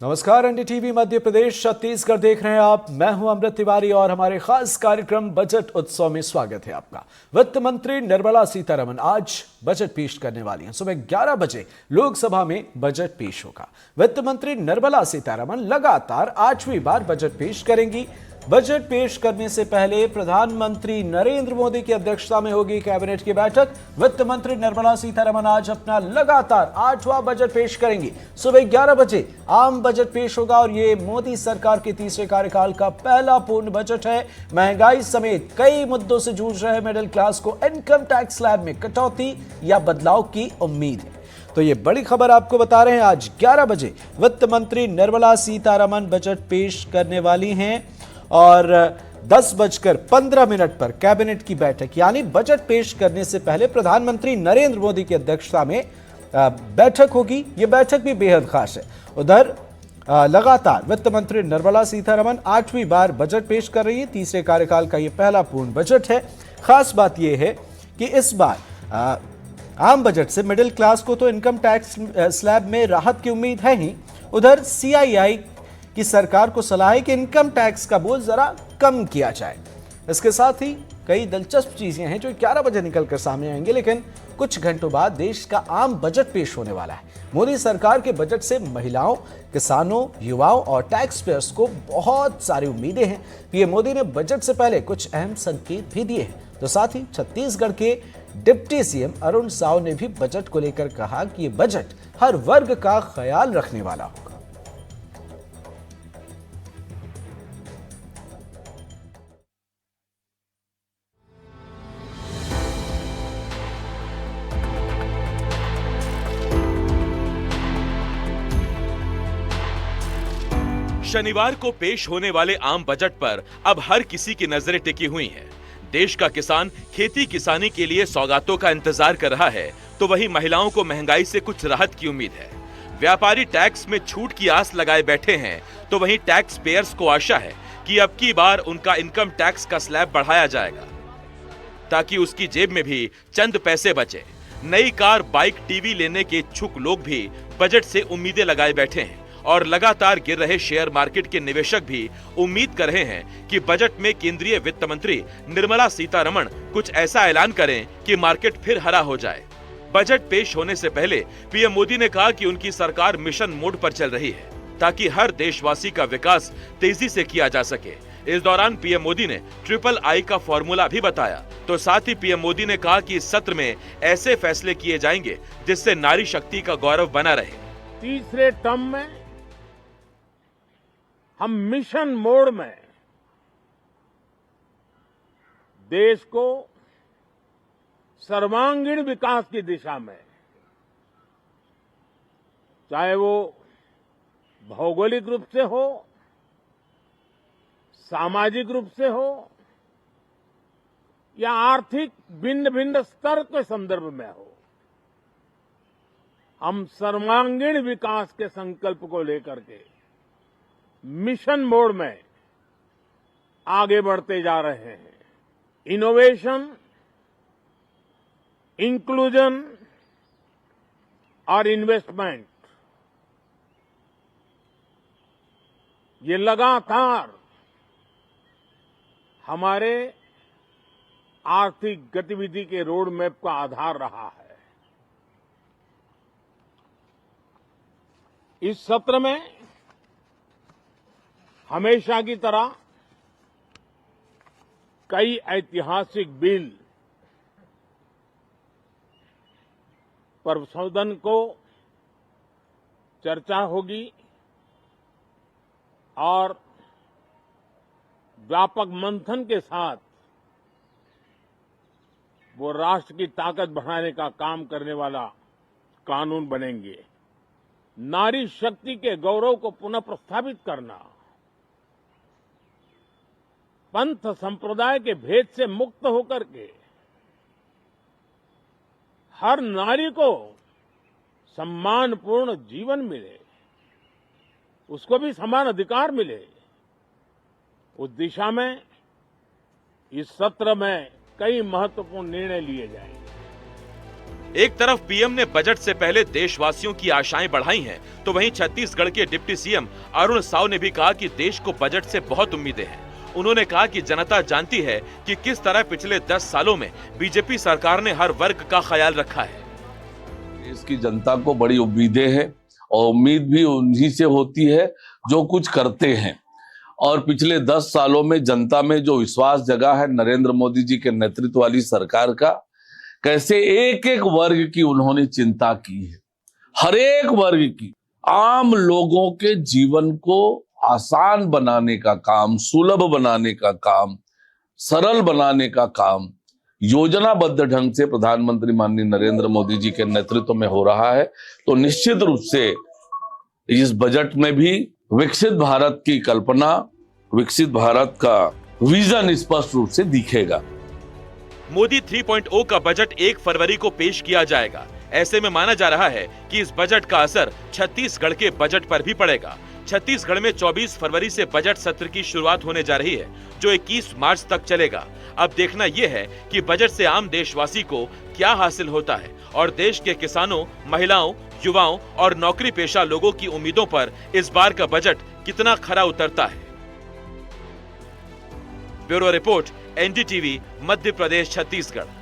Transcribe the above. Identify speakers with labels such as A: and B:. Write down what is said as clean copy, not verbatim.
A: नमस्कार, एनडीटीवी मध्य प्रदेश छत्तीसगढ़ देख रहे हैं आप। मैं हूं अमृत तिवारी और हमारे खास कार्यक्रम बजट उत्सव में स्वागत है आपका। वित्त मंत्री निर्मला सीतारमण आज बजट पेश करने वाली हैं। सुबह 11 बजे लोकसभा में बजट पेश होगा। वित्त मंत्री निर्मला सीतारमण लगातार 8वीं बार बजट पेश करेंगी। बजट पेश करने से पहले प्रधानमंत्री नरेंद्र मोदी की अध्यक्षता में होगी कैबिनेट की बैठक। वित्त मंत्री निर्मला सीतारमण आज अपना लगातार 8वां बजट पेश करेंगी। सुबह 11 बजे आम बजट पेश होगा और ये मोदी सरकार के तीसरे कार्यकाल का पहला पूर्ण बजट है। महंगाई समेत कई मुद्दों से जूझ रहे मिडिल क्लास को इनकम टैक्स स्लैब में कटौती या बदलाव की उम्मीद है। तो ये बड़ी खबर आपको बता रहे हैं। आज 11 बजे वित्त मंत्री निर्मला सीतारमण बजट पेश करने वाली हैं और 10:15 पर कैबिनेट की बैठक यानी बजट पेश करने से पहले प्रधानमंत्री नरेंद्र मोदी की अध्यक्षता में बैठक होगी। यह बैठक भी बेहद खास है। उधर लगातार वित्त मंत्री निर्मला सीतारमण 8वीं बार बजट पेश कर रही है। तीसरे कार्यकाल का यह पहला पूर्ण बजट है। खास बात यह है कि इस बार आम बजट से मिडिल क्लास को तो इनकम टैक्स स्लैब में राहत की उम्मीद है ही। उधर सीआईआई की सरकार को सलाह है कि इनकम टैक्स का बोझ जरा कम किया जाए। इसके साथ ही कई दिलचस्प चीजें हैं जो 11 बजे निकलकर सामने आएंगे, लेकिन कुछ घंटों बाद देश का आम बजट पेश होने वाला है। मोदी सरकार के बजट से महिलाओं, किसानों, युवाओं और टैक्स पेयर्स को बहुत सारी उम्मीदें हैं। पीएम मोदी ने बजट से पहले कुछ अहम संकेत भी दिए हैं। तो साथ ही छत्तीसगढ़ के डिप्टी सीएम अरुण साव ने भी बजट को लेकर कहा कि यह बजट हर वर्ग का ख्याल रखने वाला होगा।
B: शनिवार को पेश होने वाले आम बजट पर अब हर किसी की नजरें टिकी हुई हैं। देश का किसान खेती किसानी के लिए सौगातों का इंतजार कर रहा है, तो वहीं महिलाओं को महंगाई से कुछ राहत की उम्मीद है। व्यापारी टैक्स में छूट की आस लगाए बैठे हैं, तो वहीं टैक्स पेयर्स को आशा है कि अब की बार उनका इनकम टैक्स का स्लैब बढ़ाया जाएगा ताकि उसकी जेब में भी चंद पैसे बचे। नई कार, बाइक, टीवी लेने के इच्छुक लोग भी बजट से उम्मीदें लगाए बैठे हैं और लगातार गिर रहे शेयर मार्केट के निवेशक भी उम्मीद कर रहे हैं कि बजट में केंद्रीय वित्त मंत्री निर्मला सीतारमण कुछ ऐसा ऐलान करें कि मार्केट फिर हरा हो जाए। बजट पेश होने से पहले पीएम मोदी ने कहा कि उनकी सरकार मिशन मोड पर चल रही है ताकि हर देशवासी का विकास तेजी से किया जा सके। इस दौरान पीएम मोदी ने III का फॉर्मूला भी बताया। तो साथ ही पीएम मोदी ने कहा कि इस सत्र में ऐसे फैसले किए जाएंगे जिससे नारी शक्ति का गौरव बना रहे।
C: तीसरे टर्म में हम मिशन मोड में देश को सर्वांगीण विकास की दिशा में, चाहे वो भौगोलिक रूप से हो, सामाजिक रूप से हो या आर्थिक भिन्न भिन्न स्तर के संदर्भ में हो, हम सर्वांगीण विकास के संकल्प को लेकर के मिशन मोड में आगे बढ़ते जा रहे हैं। इनोवेशन, इंक्लूजन और इन्वेस्टमेंट, ये लगातार हमारे आर्थिक गतिविधि के रोड मैप का आधार रहा है। इस सत्र में हमेशा की तरह कई ऐतिहासिक बिल पर सदन को चर्चा होगी और व्यापक मंथन के साथ वो राष्ट्र की ताकत बढ़ाने का काम करने वाला कानून बनेंगे। नारी शक्ति के गौरव को पुनः प्रस्थापित करना, पंथ संप्रदाय के भेद से मुक्त होकर के हर नारी को सम्मानपूर्ण जीवन मिले, उसको भी समान अधिकार मिले, उस दिशा में इस सत्र में कई महत्वपूर्ण निर्णय लिए जाएंगे।
B: एक तरफ पीएम ने बजट से पहले देशवासियों की आशाएं बढ़ाई हैं, तो वहीं छत्तीसगढ़ के डिप्टी सीएम अरुण साव ने भी कहा कि देश को बजट से बहुत उम्मीदें हैं। उन्होंने कहा कि जनता जानती है कि किस तरह पिछले 10 सालों में बीजेपी सरकार ने हर वर्ग का ख्याल रखा है।
D: देश की जनता को बड़ी उम्मीदें हैं और उम्मीद भी उन्हीं से होती है जो कुछ करते हैं। और पिछले 10 सालों में जनता में जो विश्वास जगा है नरेंद्र मोदी जी के नेतृत्व वाली सरकार का, कैसे एक एक वर्ग की उन्होंने चिंता की है, हर एक वर्ग की, आम लोगों के जीवन को आसान बनाने का काम, सुलभ बनाने का काम, सरल बनाने का काम योजनाबद्ध ढंग से प्रधानमंत्री माननीय नरेंद्र मोदी जी के नेतृत्व में हो रहा है। तो निश्चित रूप से इस बजट में भी विकसित भारत की कल्पना, विकसित भारत का विजन स्पष्ट रूप से दिखेगा।
B: मोदी 3.0 का बजट 1 फरवरी को पेश किया जाएगा। ऐसे में माना जा रहा है कि इस बजट का असर छत्तीसगढ़ के बजट पर भी पड़ेगा। छत्तीसगढ़ में 24 फरवरी से बजट सत्र की शुरुआत होने जा रही है, जो 21 मार्च तक चलेगा। अब देखना यह है कि बजट से आम देशवासी को क्या हासिल होता है और देश के किसानों, महिलाओं, युवाओं और नौकरी पेशा लोगों की उम्मीदों पर इस बार का बजट कितना खरा उतरता है। Bureau report, NDTV, Madhya Pradesh, Chhattisgarh.